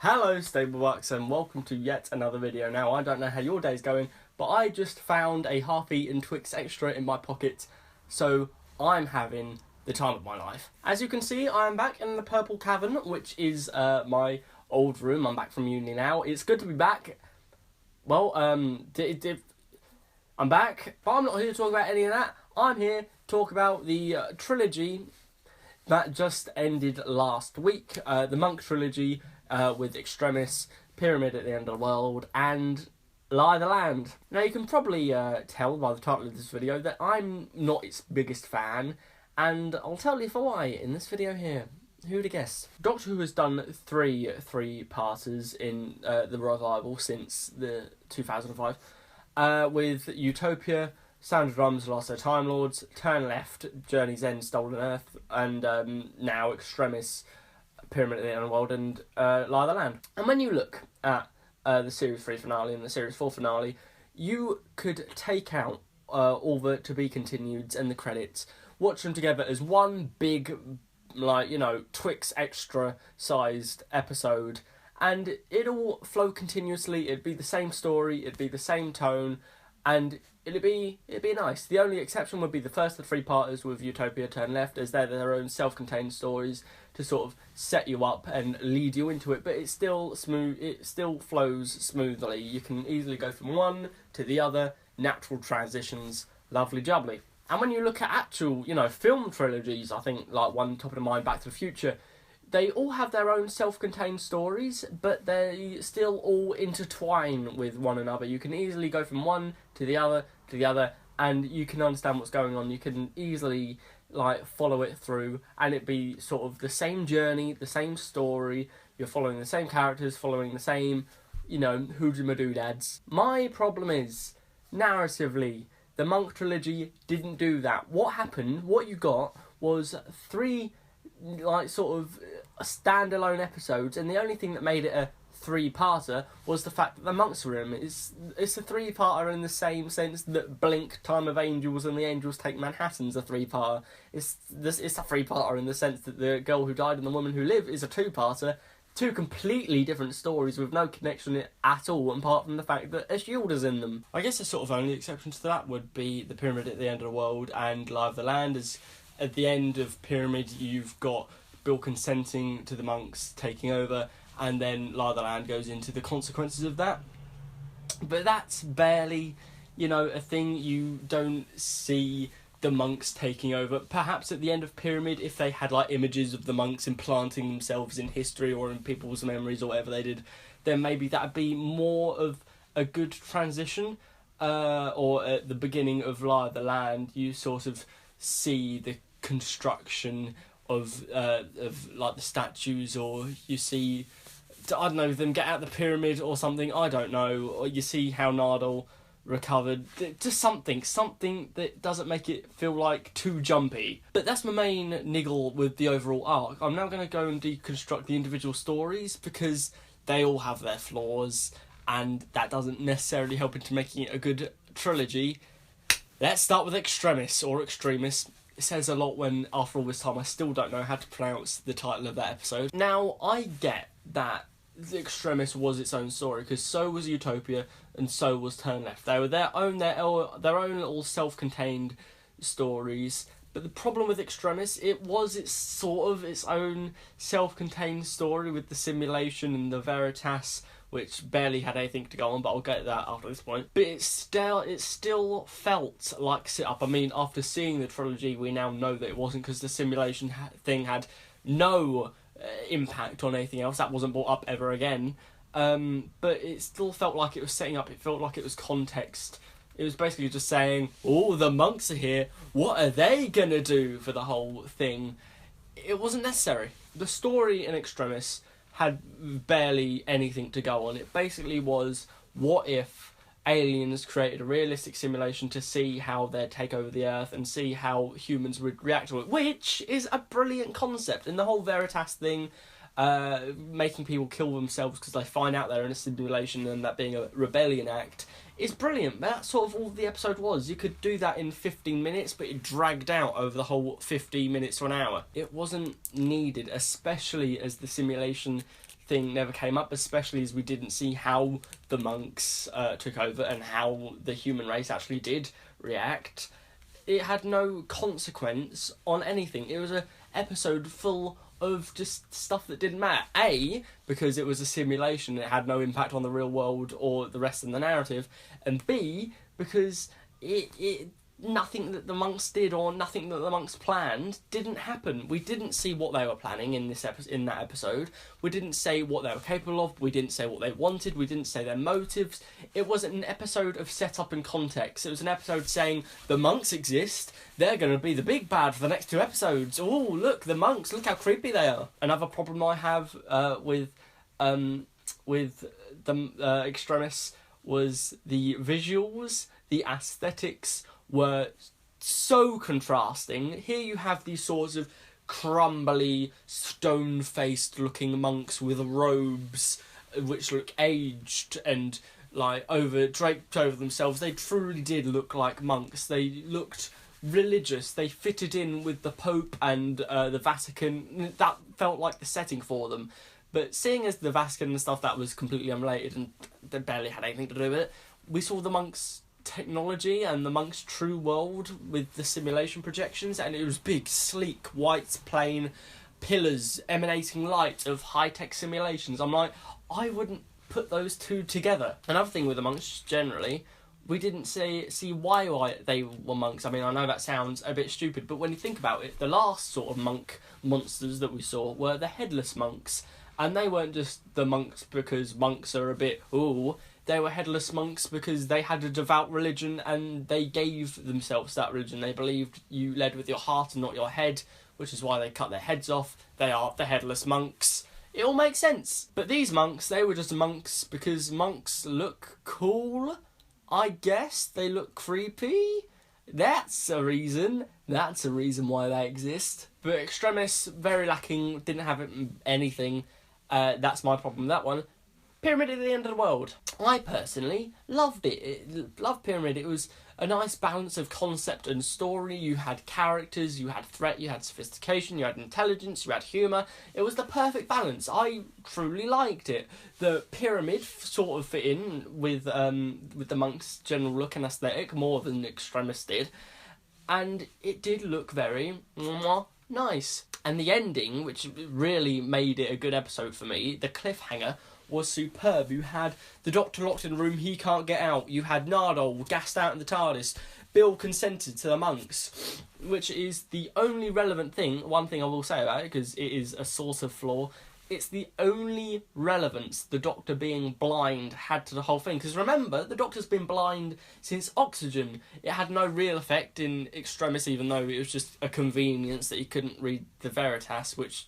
Hello Stablebucks and welcome to yet another video. Now I don't know how your day's going, but I just found a half-eaten Twix extra in my pocket, so I'm having the time of my life. As you can see, I am back in the Purple Cavern, which is my old room. I'm back from uni now. It's good to be back. Well, I'm back, but I'm not here to talk about any of that. I'm here to talk about the trilogy that just ended last week. The Monk trilogy. With Extremis, Pyramid at the End of the World, and Lie the Land. Now you can probably tell by the title of this video that I'm not its biggest fan, and I'll tell you for why in this video here. Who'd have guessed? Doctor Who has done three-parters in the revival since the 2005, with Utopia, Sound of Drums, Lasso Time Lords, Turn Left, Journey's End, Stolen Earth, and now Extremis, Pyramid at the End of the World, and Lie the Land. And when you look at the Series 3 finale and the Series 4 finale, you could take out all the to be continueds and the credits, watch them together as one big, Twix extra sized episode, and it'd all flow continuously. It'd be the same story, it'd be the same tone, and it'd be nice. The only exception would be the first of the three-parters with Utopia, Turn Left, as they're their own self-contained stories to sort of set you up and lead you into it, but it's still smooth. It still flows smoothly. You can easily go from one to the other, natural transitions, lovely jubbly. And when you look at actual, film trilogies, I think like one top of the mind, Back to the Future, they all have their own self-contained stories, but they still all intertwine with one another. You can easily go from one to the other, and you can understand what's going on. You can easily follow it through, and it be sort of the same journey, the same story. You're following the same characters, following the same, hoodoo-madoodads. My problem is, narratively, the Monk trilogy didn't do that. What happened, what you got, was three standalone episodes, and the only thing that made it a three-parter was the fact that the Monks were in. It's a three-parter in the same sense that Blink, Time of Angels, and The Angels Take Manhattan's a three-parter. It's a three-parter in the sense that The Girl Who Died and The Woman Who Lived is a two-parter. Two completely different stories with no connection at all, apart from the fact that a shield is in them. I guess the sort of only exception to that would be The Pyramid at the End of the World and Lie of the Land, as at the end of Pyramid you've got Bill consenting to the monks taking over, and then Lie the Land goes into the consequences of that. But that's barely, a thing. You don't see the monks taking over. Perhaps at the end of Pyramid, if they had images of the monks implanting themselves in history or in people's memories or whatever they did, then maybe that'd be more of a good transition. Or at the beginning of Lie the Land, you sort of see the construction of the statues, or you see, I don't know, them get out the pyramid or something, I don't know, or you see how Nardole recovered, just something that doesn't make it feel too jumpy. But that's my main niggle with the overall arc. I'm now going to go and deconstruct the individual stories, because they all have their flaws, and that doesn't necessarily help into making it a good trilogy. Let's start with Extremis, or Extremis. It says a lot when, after all this time, I still don't know how to pronounce the title of that episode. Now, I get that the Extremis was its own story, because so was Utopia, and so was Turn Left. They were their own little self-contained stories. But the problem with Extremis, it's sort of its own self-contained story with the simulation and the Veritas, which barely had anything to go on, but I'll get to that after this point. But it still felt like sit-up. I mean, after seeing the trilogy, we now know that it wasn't, because the simulation thing had no impact on anything else. That wasn't brought up ever again. But it still felt like it was setting up. It felt like it was context. It was basically just saying, oh, the monks are here, what are they gonna do for the whole thing? It wasn't necessary. The story in Extremis had barely anything to go on. It basically was, what if aliens created a realistic simulation to see how they'd take over the Earth and see how humans would react to it, which is a brilliant concept. And the whole Veritas thing, making people kill themselves because they find out they're in a simulation and that being a rebellion act, is brilliant. That's sort of all the episode was. You could do that in 15 minutes, but it dragged out over the whole 15 minutes to an hour. It wasn't needed, especially as the simulation thing never came up, especially as we didn't see how the monks took over and how the human race actually did react. It had no consequence on anything. It was an episode full of just stuff that didn't matter. A, because it was a simulation, it had no impact on the real world or the rest of the narrative, and B, because it nothing that the monks did or nothing that the monks planned didn't happen. We didn't see what they were planning in that episode. We didn't say what they were capable of. We didn't say what they wanted. We didn't say their motives. It wasn't an episode of setup and context. It was an episode saying the monks exist. They're going to be the big bad for the next 2 episodes. Oh, look, the monks. Look how creepy they are. Another problem I have with the Extremis was the visuals, the aesthetics were so contrasting. Here you have these sorts of crumbly, stone-faced looking monks with robes which look aged and like draped over themselves. They truly did look like monks. They looked religious. They fitted in with the Pope and the Vatican. That felt like the setting for them. But seeing as the Vatican and stuff, that was completely unrelated and they barely had anything to do with it, we saw the monks' technology and the monks' true world with the simulation projections, and it was big, sleek, white, plain pillars emanating light of high-tech simulations. I'm like, I wouldn't put those two together. Another thing with the monks, generally, we didn't see why they were monks. I mean, I know that sounds a bit stupid, but when you think about it, the last sort of monk monsters that we saw were the headless monks, and they weren't just the monks because monks are a bit, ooh. They were headless monks because they had a devout religion and they gave themselves that religion. They believed you led with your heart and not your head, which is why they cut their heads off. They are the headless monks. It all makes sense. But these monks, they were just monks because monks look cool, I guess. They look creepy. That's a reason. That's a reason why they exist. But Extremis, very lacking, didn't have anything. That's my problem with that one. Pyramid at the End of the World. I personally loved it. Loved Pyramid. It was a nice balance of concept and story. You had characters, you had threat, you had sophistication, you had intelligence, you had humour. It was the perfect balance. I truly liked it. The Pyramid sort of fit in with the monks' general look and aesthetic more than Extremis did. And it did look very nice. And the ending, which really made it a good episode for me, the cliffhanger, was superb. You had the Doctor locked in a room, he can't get out. You had Nardole gassed out in the TARDIS. Bill consented to the monks, which is the only relevant thing. One thing I will say about it, because it is a source of flaw, it's the only relevance the Doctor being blind had to the whole thing. Because remember, the Doctor's been blind since Oxygen. It had no real effect in Extremis, even though it was just a convenience that he couldn't read the Veritas, which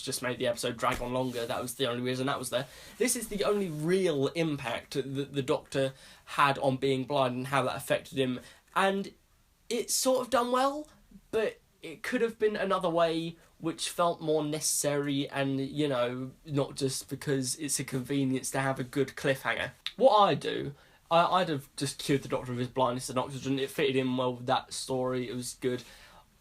just made the episode drag on longer. That was the only reason that was there. This is the only real impact that the Doctor had on being blind and how that affected him. And it's sort of done well, but it could have been another way which felt more necessary and, you know, not just because it's a convenience to have a good cliffhanger. What I'd do, I'd have just cured the Doctor of his blindness and Oxygen. It fitted in well with that story. It was good.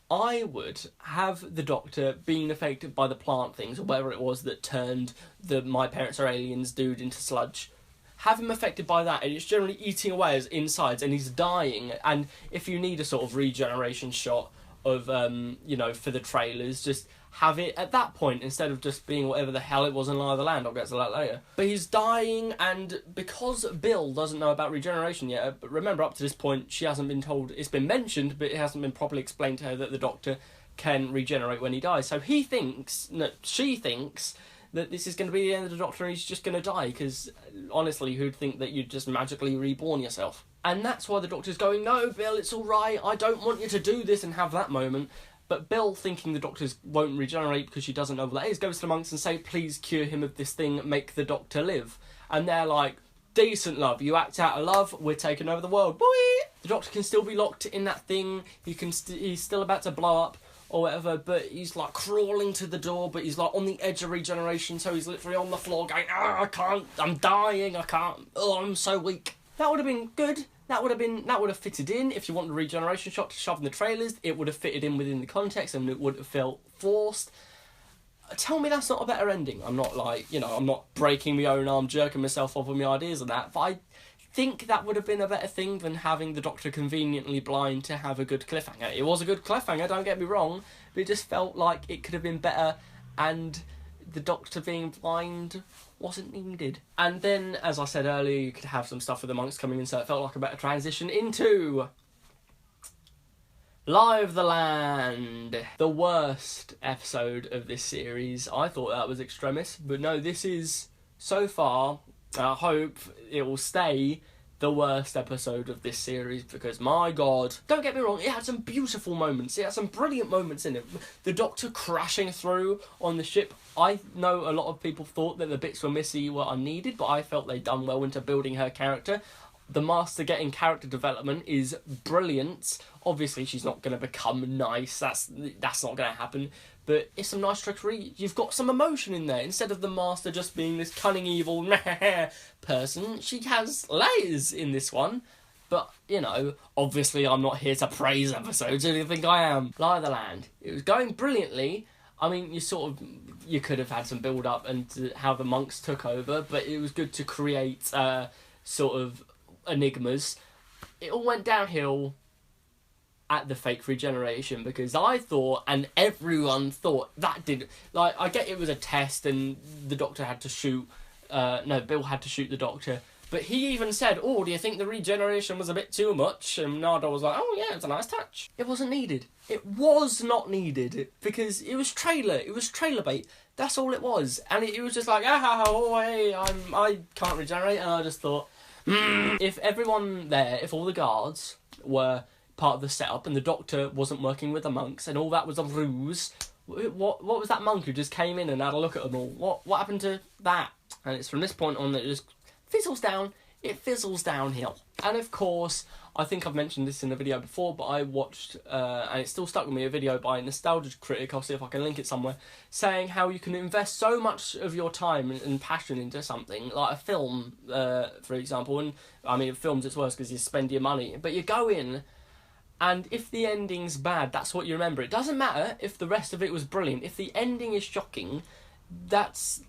I would have the Doctor being affected by the plant things, or whatever it was that turned the My Parents Are Aliens dude into sludge. Have him affected by that, and it's generally eating away his insides, and he's dying. And if you need a sort of regeneration shot of, for the trailers, just have it at that point instead of just being whatever the hell it was in Lie of the Land. I'll get to that later. But he's dying, and because Bill doesn't know about regeneration yet, but remember, up to this point, she hasn't been told. It's been mentioned, but it hasn't been properly explained to her that the Doctor can regenerate when he dies. So she thinks that this is going to be the end of the Doctor and he's just going to die, because honestly, who'd think that you'd just magically reborn yourself? And that's why the Doctor's going, no, Bill, it's all right, I don't want you to do this, and have that moment. But Bill, thinking the Doctor won't regenerate because she doesn't know what that is, goes to the monks and say, please cure him of this thing, make the Doctor live. And they're like, decent love, you act out of love, we're taking over the world. Boy! The Doctor can still be locked in that thing, he's still about to blow up, or whatever, but he's like crawling to the door, but he's like on the edge of regeneration, so he's literally on the floor going, I can't, I'm dying, I can't, I'm so weak. That would have been good. That would have fitted in. If you want the regeneration shot to shove in the trailers, it would have fitted in within the context and it would have felt forced. Tell me that's not a better ending. I'm not like, you know, I'm not breaking my own arm, jerking myself off with my ideas and that, but I think that would have been a better thing than having the Doctor conveniently blind to have a good cliffhanger. It was a good cliffhanger, don't get me wrong, but it just felt like it could have been better, and the Doctor being blind wasn't needed. And then, as I said earlier, you could have some stuff with the monks coming in, so it felt like a better transition into Live the Land, the worst episode of this series. I thought that was Extremis, but no, this is, so far, I hope it will stay the worst episode of this series, because my god, don't get me wrong, it had some beautiful moments, it had some brilliant moments in it. The Doctor crashing through on the ship, I know a lot of people thought that the bits were Missy were unneeded, but I felt they'd done well into building her character. The Master getting character development is brilliant. Obviously, she's not going to become nice. That's not going to happen. But it's some nice trickery. You've got some emotion in there. Instead of the Master just being this cunning, evil person, she has layers in this one. But, you know, obviously I'm not here to praise episodes. Who do you think I am? Lie of the Land. It was going brilliantly. I mean, you could have had some build-up and how the monks took over, but it was good to create sort of enigmas. It all went downhill at the fake regeneration, because I thought, and everyone thought, that did, like, I get it was a test and the Doctor had to shoot, Bill had to shoot the Doctor, but he even said, oh, do you think the regeneration was a bit too much? And Nada was like, oh yeah, it's a nice touch. It wasn't needed. It was not needed, because it was trailer bait. That's all it was. And it was just like, oh, hey, I can't regenerate, and I just thought, if everyone there, if all the guards were part of the setup and the Doctor wasn't working with the monks and all that was a ruse, what was that monk who just came in and had a look at them all? What happened to that? And it's from this point on that it just fizzles down. It fizzles downhill. And of course, I think I've mentioned this in a video before, but I watched, and it still stuck with me, a video by a Nostalgia Critic, I'll see if I can link it somewhere, saying how you can invest so much of your time and passion into something, like a film, for example, and, I mean, films it's worse because you spend your money, but you go in, and if the ending's bad, that's what you remember. It doesn't matter if the rest of it was brilliant. If the ending is shocking, that's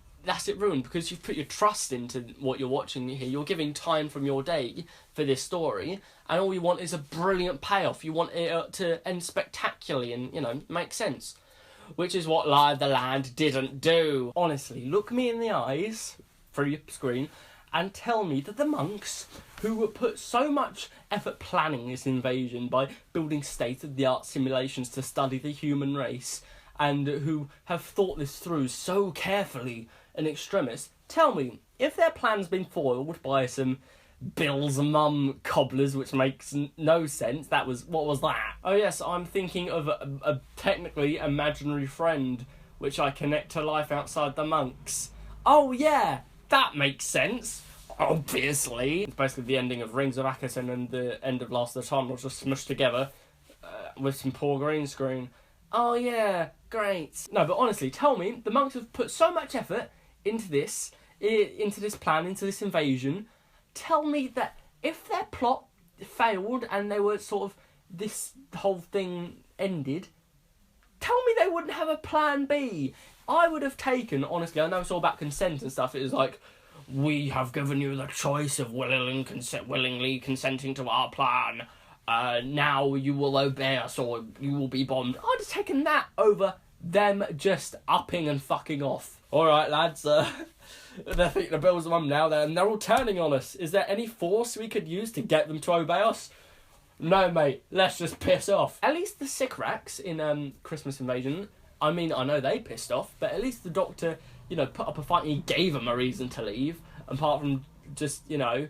it ruined, because you've put your trust into what you're watching here. You're giving time from your day for this story, and all you want is a brilliant payoff. You want it to end spectacularly and, you know, make sense. Which is what Live the Land didn't do. Honestly, look me in the eyes through your screen and tell me that the monks, who put so much effort planning this invasion by building state-of-the-art simulations to study the human race, and who have thought this through so carefully in extremis, tell me, if their plan's been foiled by some Bill's mum cobblers, which makes no sense, what was that? Oh yes, I'm thinking of a technically imaginary friend, which I connect to life outside the monks. Oh yeah, that makes sense. Obviously. It's basically the ending of Rings of Akhaten and the end of Last of the Time was just smushed together with some poor green screen. Oh yeah, great. No, but honestly, tell me, the monks have put so much effort into this plan, into this invasion. Tell me that if their plot failed and they were sort of, this whole thing ended, tell me they wouldn't have a plan B. I would have taken, honestly, I know it's all about consent and stuff, it was like, we have given you the choice of willingly consenting to our plan. Now you will obey us or you will be bombed. I'd have taken that over them just upping and fucking off. Alright lads, they're thinking of Bill's mum now, and they're all turning on us. Is there any force we could use to get them to obey us? No mate, let's just piss off. At least the Sycorax in Christmas Invasion, I mean, I know they pissed off, but at least the Doctor, you know, put up a fight and he gave them a reason to leave, apart from just, you know,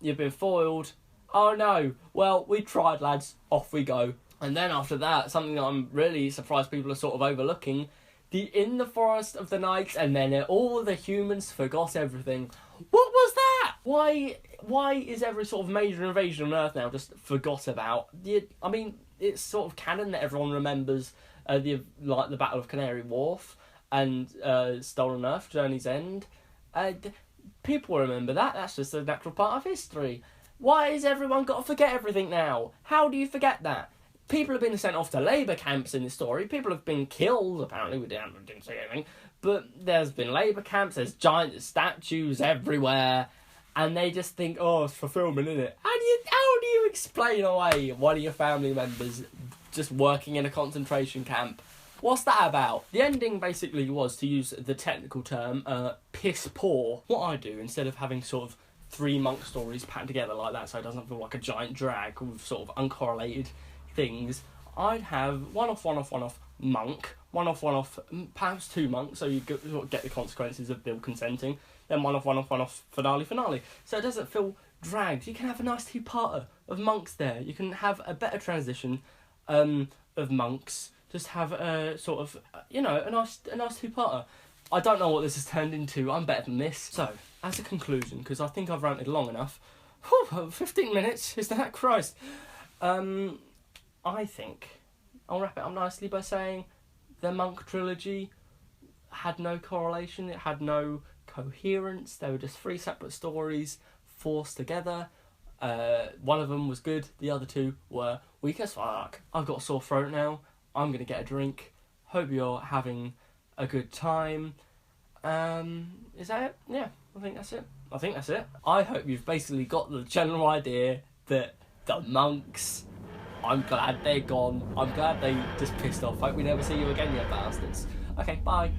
you've been foiled. Oh no, well, we tried lads, off we go. And then after that, something that I'm really surprised people are sort of overlooking, in the Forest of the Night, and then all the humans forgot everything. What was that? Why is every sort of major invasion on Earth now just forgot about? I mean, it's sort of canon that everyone remembers the Battle of Canary Wharf and Stolen Earth, Journey's End. People remember that. That's just a natural part of history. Why has everyone got to forget everything now? How do you forget that? People have been sent off to labour camps in this story. People have been killed, apparently. We didn't see anything. But there's been labour camps, there's giant statues everywhere. And they just think, oh, it's fulfilment, isn't it? How do you explain away one of your family members just working in a concentration camp? What's that about? The ending basically was, to use the technical term, piss poor. What I do, instead of having sort of 3 monk stories packed together like that so it doesn't feel like a giant drag with sort of uncorrelated things, I'd have one-off, monk, one-off, perhaps 2 monks, so you get the consequences of Bill consenting, then one-off, finale. So it doesn't feel dragged. You can have a nice 2-parter of monks there. You can have a better transition of monks. Just have a sort of, a nice 2-parter. I don't know what this has turned into. I'm better than this. So, as a conclusion, because I think I've ranted long enough. 15 minutes, is that? Christ. I think I'll wrap it up nicely by saying the Monk trilogy had no correlation, it had no coherence, they were just 3 separate stories forced together. One of them was good, the other 2 were weak as fuck. I've got a sore throat now, I'm going to get a drink. Hope you're having a good time. Is that it? Yeah, I think that's it. I hope you've basically got the general idea that the monks, I'm glad they're gone. I'm glad they just pissed off. Hope we never see you again, you bastards. Okay, bye.